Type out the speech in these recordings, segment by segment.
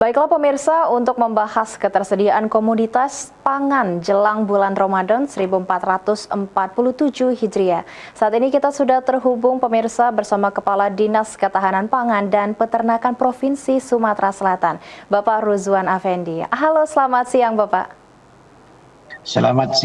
Baiklah pemirsa, untuk membahas ketersediaan komoditas pangan jelang bulan Ramadan 1447 Hijriah. Saat ini kita sudah terhubung pemirsa bersama Kepala Dinas Ketahanan Pangan dan Peternakan Provinsi Sumatera Selatan, Bapak Ruzwan Afendi. Halo, selamat siang Bapak. Selamat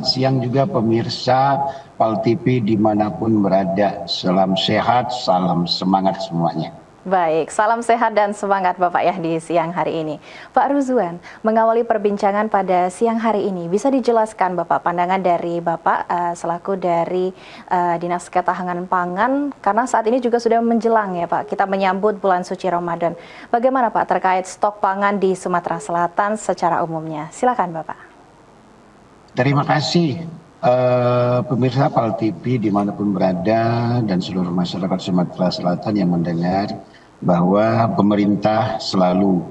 siang juga pemirsa PAL TV dimanapun berada. Salam sehat, salam semangat semuanya. Baik, salam sehat dan semangat Bapak ya di siang hari ini. Pak Ruzwan, mengawali perbincangan pada siang hari ini, bisa dijelaskan Bapak pandangan dari Bapak selaku dari Dinas Ketahanan Pangan, karena saat ini juga sudah menjelang ya Pak, kita menyambut bulan suci Ramadan. Bagaimana Pak terkait stok pangan di Sumatera Selatan secara umumnya? Silakan Bapak. Terima kasih pemirsa PAL TV dimanapun berada dan seluruh masyarakat Sumatera Selatan yang mendengar bahwa pemerintah selalu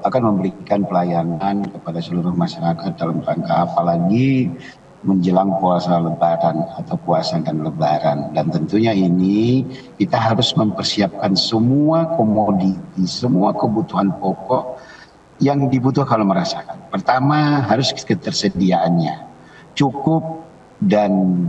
akan memberikan pelayanan kepada seluruh masyarakat dalam rangka apalagi menjelang puasa Lebaran atau puasa dan Lebaran, dan tentunya ini kita harus mempersiapkan semua komoditi, semua kebutuhan pokok yang dibutuhkan kalau merasakan. Pertama harus ketersediaannya cukup dan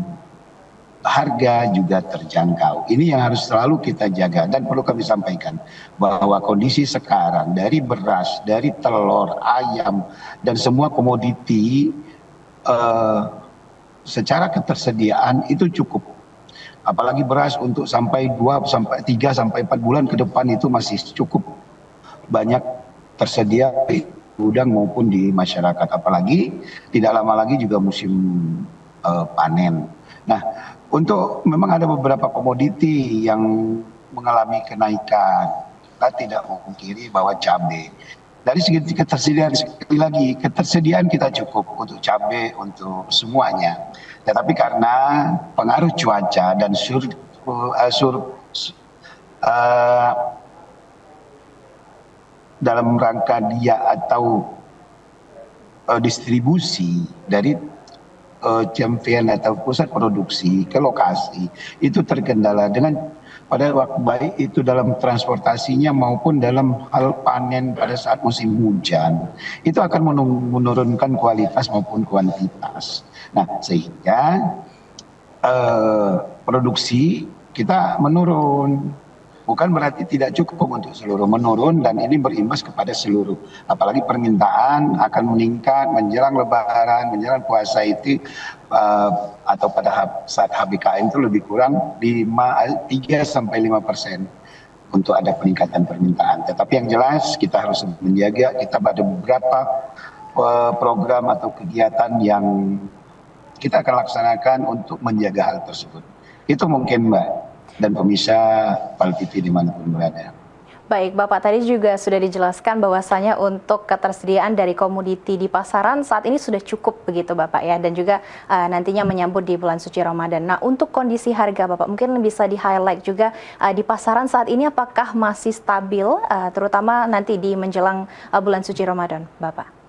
harga juga terjangkau. Ini yang harus selalu kita jaga, dan perlu kami sampaikan bahwa kondisi sekarang dari beras, dari telur, ayam, dan semua komoditi secara ketersediaan itu cukup. Apalagi beras untuk sampai 3 sampai 4 bulan ke depan itu masih cukup banyak tersedia di gudang maupun di masyarakat. Apalagi tidak lama lagi juga musim panen. Nah, untuk memang ada beberapa komoditi yang mengalami kenaikan. Kita tidak memungkiri bahwa cabai. Dari segi ketersediaan, sekali lagi, ketersediaan kita cukup untuk cabai, untuk semuanya. Tetapi karena pengaruh cuaca dan dalam rangka dia atau distribusi dari champion atau pusat produksi ke lokasi itu terkendala dengan pada waktu baik itu dalam transportasinya maupun dalam hal panen pada saat musim hujan itu akan menurunkan kualitas maupun kuantitas. Nah, sehingga produksi kita menurun. Bukan berarti tidak cukup untuk seluruh, menurun, dan ini berimbas kepada seluruh. Apalagi permintaan akan meningkat menjelang Lebaran, menjelang puasa itu atau pada saat HBKN itu lebih kurang 3-5% untuk ada peningkatan permintaan. Tetapi yang jelas kita harus menjaga, kita ada beberapa program atau kegiatan yang kita akan laksanakan untuk menjaga hal tersebut. Itu mungkin Mbak dan pemirsa PAL TV dimanapun berada. Baik, Bapak tadi juga sudah dijelaskan bahwasanya untuk ketersediaan dari komoditi di pasaran saat ini sudah cukup begitu Bapak ya, dan juga nantinya menyambut di bulan suci Ramadan. Nah, untuk kondisi harga Bapak mungkin bisa di-highlight juga di pasaran saat ini apakah masih stabil terutama nanti di menjelang bulan suci Ramadan, Bapak?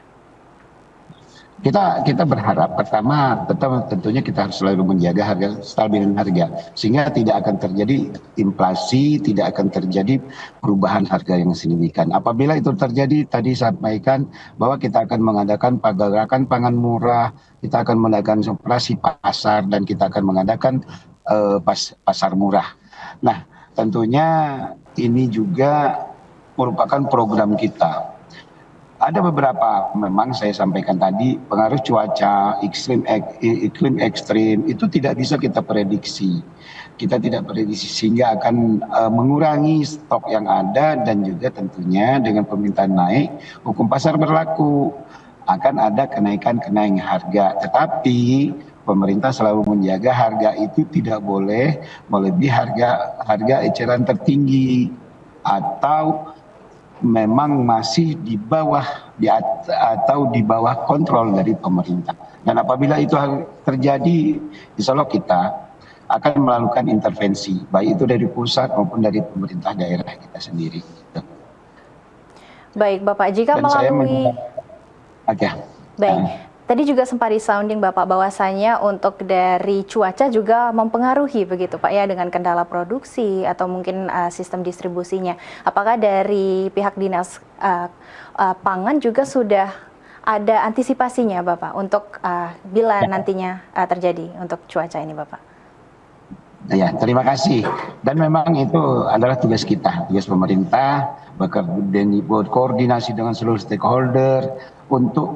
Kita berharap pertama tentunya kita harus selalu menjaga harga, stabilan harga, sehingga tidak akan terjadi inflasi, tidak akan terjadi perubahan harga yang signifikan. Apabila itu terjadi, tadi saya sampaikan bahwa kita akan mengadakan pergerakan pangan murah, kita akan mengadakan operasi pasar, dan kita akan mengadakan pasar murah. Nah, tentunya ini juga merupakan program kita. Ada beberapa, memang saya sampaikan tadi, pengaruh cuaca, iklim ekstrim, itu tidak bisa kita prediksi. Kita tidak prediksi sehingga akan mengurangi stok yang ada, dan juga tentunya dengan permintaan naik, hukum pasar berlaku. Akan ada kenaikan harga. Tetapi pemerintah selalu menjaga harga itu tidak boleh melebihi harga eceran tertinggi atau memang masih di bawah atau di bawah kontrol dari pemerintah. Dan apabila itu terjadi, insya Allah kita akan melakukan intervensi, baik itu dari pusat maupun dari pemerintah daerah kita sendiri. Baik Bapak, jika melalui... Oke. Baik. tadi juga sempat disounding Bapak bahwasanya untuk dari cuaca juga mempengaruhi begitu Pak ya, dengan kendala produksi atau mungkin sistem distribusinya. Apakah dari pihak dinas pangan juga sudah ada antisipasinya Bapak untuk bila nantinya terjadi untuk cuaca ini Bapak? Ya, terima kasih. Dan memang itu adalah tugas kita, tugas pemerintah, berkoordinasi dengan seluruh stakeholder untuk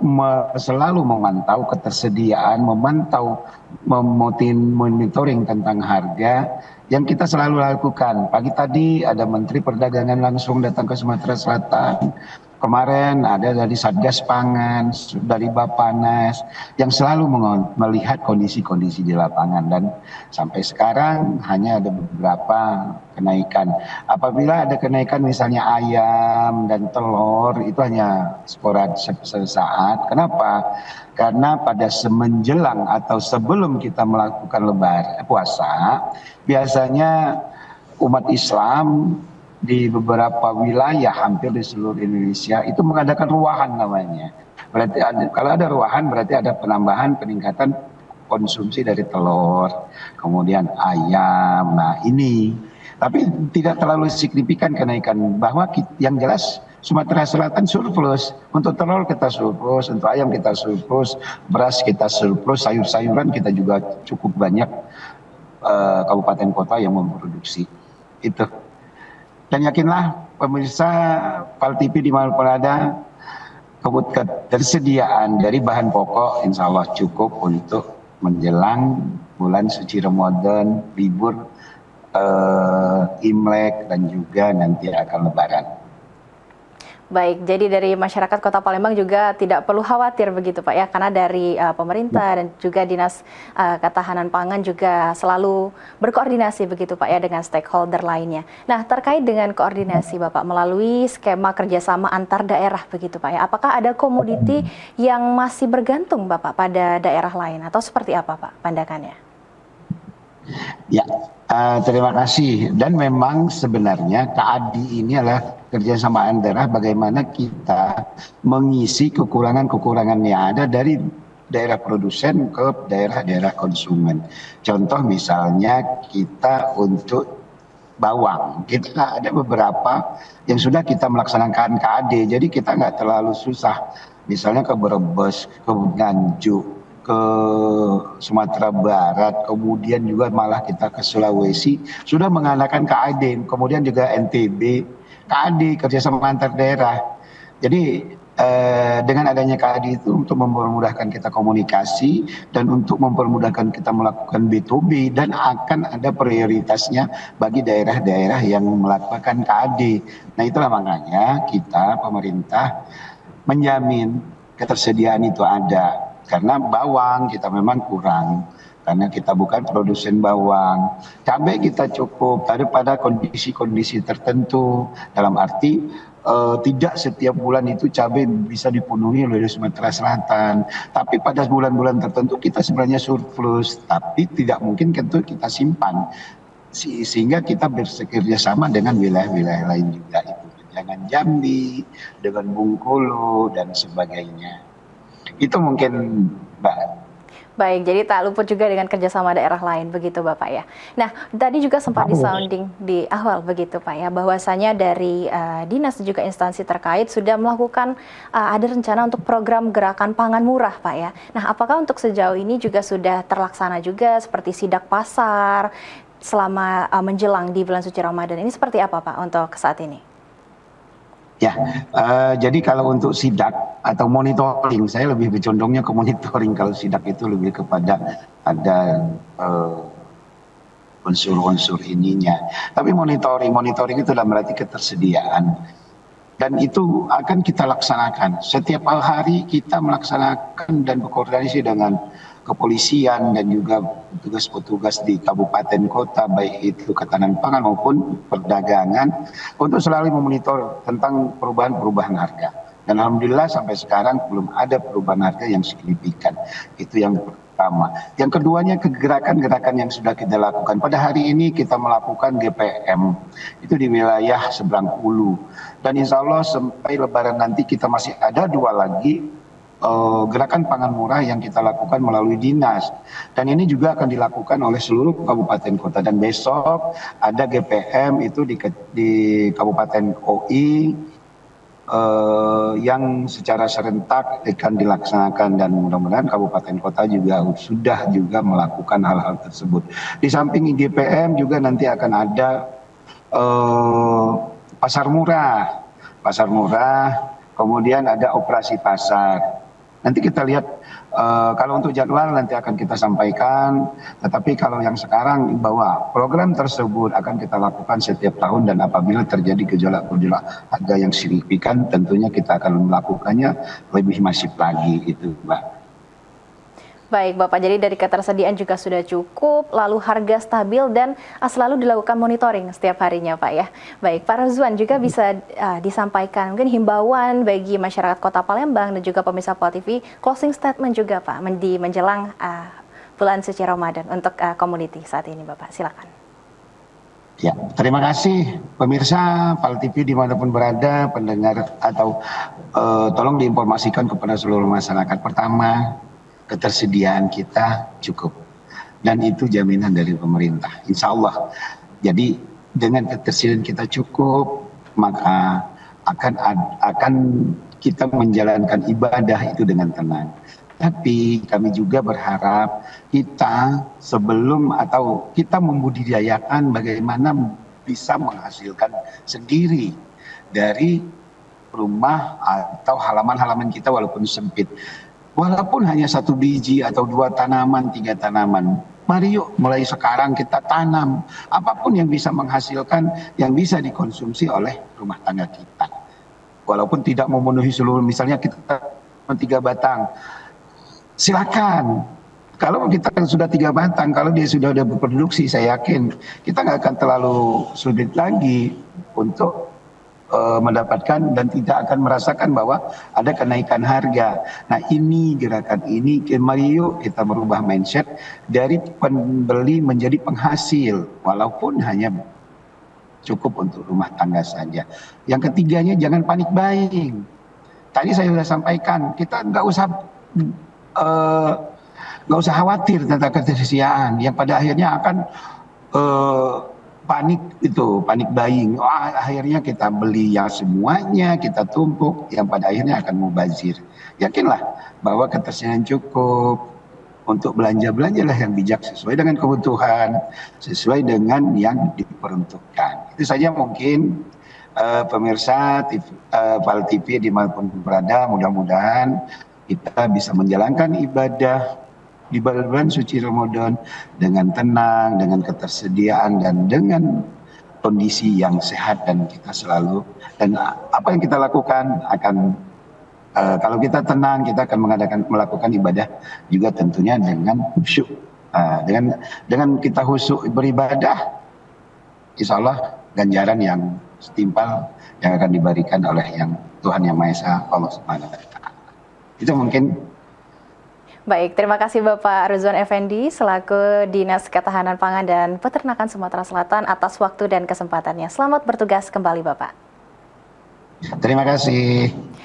selalu memantau ketersediaan, memantau, monitoring tentang harga yang kita selalu lakukan. Pagi tadi ada Menteri Perdagangan langsung datang ke Sumatera Selatan. Kemarin ada dari Satgas Pangan, dari Bappenas, yang selalu melihat kondisi-kondisi di lapangan. Dan sampai sekarang hanya ada beberapa kenaikan. Apabila ada kenaikan misalnya ayam dan telur, itu hanya sporadis sesaat. Kenapa? Karena pada semenjelang atau sebelum kita melakukan puasa, biasanya umat Islam di beberapa wilayah hampir di seluruh Indonesia itu mengadakan ruahan namanya. Berarti kalau ada ruahan berarti ada peningkatan konsumsi dari telur, kemudian ayam. Nah ini, tapi tidak terlalu signifikan kenaikan. Bahwa yang jelas Sumatera Selatan surplus, untuk telur kita surplus, untuk ayam kita surplus, beras kita surplus, sayur-sayuran kita juga cukup banyak kabupaten kota yang memproduksi itu. Dan yakinlah pemirsa PAL TV dimanapun ada, ketersediaan dari bahan pokok insya Allah cukup untuk menjelang bulan suci Ramadan, libur Imlek, dan juga nanti akan Lebaran. Baik, jadi dari masyarakat Kota Palembang juga tidak perlu khawatir begitu Pak ya, karena dari pemerintah dan juga Dinas Ketahanan Pangan juga selalu berkoordinasi begitu Pak ya dengan stakeholder lainnya. Nah, terkait dengan koordinasi Bapak melalui skema kerjasama antar daerah begitu Pak ya, apakah ada komoditi yang masih bergantung Bapak pada daerah lain atau seperti apa Pak pandangannya? Ya, terima kasih. Dan memang sebenarnya KADI ini adalah kerjasama daerah bagaimana kita mengisi kekurangan-kekurangan yang ada dari daerah produsen ke daerah-daerah konsumen. Contoh misalnya kita untuk bawang, kita ada beberapa yang sudah kita melaksanakan KAD, jadi kita nggak terlalu susah. Misalnya ke Brebes, ke Nganjuk, ke Sumatera Barat, kemudian juga malah kita ke Sulawesi sudah mengadakan KAD, kemudian juga NTB, KAD kerjasama antar daerah. Jadi dengan adanya KAD itu untuk mempermudahkan kita komunikasi dan untuk mempermudahkan kita melakukan B2B, dan akan ada prioritasnya bagi daerah-daerah yang melakukan KAD. Nah itulah makanya kita pemerintah menjamin ketersediaan itu ada. Karena bawang kita memang kurang, karena kita bukan produsen bawang. Cabai kita cukup daripada kondisi-kondisi tertentu, dalam arti tidak setiap bulan itu cabai bisa dipenuhi oleh Sumatera Selatan. Tapi pada bulan-bulan tertentu kita sebenarnya surplus, tapi tidak mungkin tentu kita simpan. Sehingga kita bekerja sama dengan wilayah-wilayah lain juga, itu dengan Jambi, dengan Bengkulu dan sebagainya. Itu mungkin Mbak. Baik, jadi tak luput juga dengan kerjasama daerah lain begitu Bapak ya. Nah, tadi juga sempat disounding di awal begitu Pak ya, bahwasanya dari dinas dan juga instansi terkait sudah melakukan ada rencana untuk program gerakan pangan murah Pak ya. Nah, apakah untuk sejauh ini juga sudah terlaksana juga seperti sidak pasar selama menjelang di bulan suci Ramadan ini, seperti apa Pak untuk saat ini? Ya, jadi kalau untuk sidak atau monitoring, saya lebih bercondongnya ke monitoring. Kalau sidak itu lebih kepada ada unsur-unsur ininya. Tapi monitoring itu dalam berarti ketersediaan. Dan itu akan kita laksanakan. Setiap hari kita melaksanakan dan berkoordinasi dengan kepolisian dan juga petugas-petugas di kabupaten kota, baik itu ketahanan pangan maupun perdagangan, untuk selalu memonitor tentang perubahan-perubahan harga. Dan alhamdulillah sampai sekarang belum ada perubahan harga yang signifikan. Itu yang pertama. Yang keduanya, gerakan-gerakan yang sudah kita lakukan. Pada hari ini kita melakukan GPM, itu di wilayah seberang Hulu. Dan insya Allah sampai Lebaran nanti kita masih ada 2 lagi gerakan pangan murah yang kita lakukan melalui dinas, dan ini juga akan dilakukan oleh seluruh kabupaten kota, dan besok ada GPM itu di Kabupaten OI yang secara serentak akan dilaksanakan, dan mudah-mudahan kabupaten kota juga sudah juga melakukan hal-hal tersebut. Di samping IGPM juga nanti akan ada pasar murah, kemudian ada operasi pasar. Nanti kita lihat, kalau untuk jadwal nanti akan kita sampaikan, tetapi kalau yang sekarang bahwa program tersebut akan kita lakukan setiap tahun, dan apabila terjadi gejolak-gejolak harga yang signifikan, tentunya kita akan melakukannya lebih masif lagi itu, Mbak. Baik Bapak, jadi dari ketersediaan juga sudah cukup, lalu harga stabil dan selalu dilakukan monitoring setiap harinya Pak ya. Baik, Pak Rozwan juga bisa disampaikan mungkin himbauan bagi masyarakat Kota Palembang dan juga pemirsa POL TV, closing statement juga Pak di menjelang bulan suci Ramadan untuk community saat ini Bapak, silakan. Ya, terima kasih pemirsa PAL TV dimanapun berada, pendengar atau tolong diinformasikan kepada seluruh masyarakat. Pertama, ketersediaan kita cukup, dan itu jaminan dari pemerintah, insya Allah. Jadi dengan ketersediaan kita cukup, maka akan kita menjalankan ibadah itu dengan tenang. Tapi kami juga berharap kita sebelum atau kita membudidayakan bagaimana bisa menghasilkan sendiri dari rumah atau halaman-halaman kita walaupun sempit. Walaupun hanya 1 biji atau 2 tanaman, 3 tanaman, mari yuk mulai sekarang kita tanam apapun yang bisa menghasilkan, yang bisa dikonsumsi oleh rumah tangga kita. Walaupun tidak memenuhi seluruh, misalnya kita 3 batang, silakan. Kalau kita sudah 3 batang, kalau dia sudah ada berproduksi, saya yakin kita nggak akan terlalu sulit lagi untuk mendapatkan dan tidak akan merasakan bahwa ada kenaikan harga. Nah, ini gerakan ini, mari yuk kita merubah mindset dari pembeli menjadi penghasil, walaupun hanya cukup untuk rumah tangga saja. Yang ketiganya, jangan panik buying. Tadi saya sudah sampaikan, kita nggak usah khawatir tentang ketersediaan yang pada akhirnya akan panik buying. Akhirnya kita beli yang semuanya, kita tumpuk, yang pada akhirnya akan mubazir. Yakinlah bahwa ketersediaan cukup, untuk belanja-belanjalah yang bijak sesuai dengan kebutuhan, sesuai dengan yang diperuntukkan. Itu saja mungkin pemirsa PAL TV dimanapun berada, mudah-mudahan kita bisa menjalankan ibadah di bulan suci Ramadan dengan tenang, dengan ketersediaan, dan dengan kondisi yang sehat, dan kita selalu, dan apa yang kita lakukan akan kalau kita tenang, kita akan melakukan ibadah juga tentunya dengan khusyuk. Dengan kita khusyuk beribadah, insya Allah ganjaran yang setimpal yang akan diberikan oleh yang Tuhan Yang Maha Esa, Allah Subhanahu wa Ta'ala. Itu mungkin. Baik, terima kasih Bapak Rozwan Effendi selaku Dinas Ketahanan Pangan dan Peternakan Sumatera Selatan atas waktu dan kesempatannya. Selamat bertugas kembali Bapak. Terima kasih.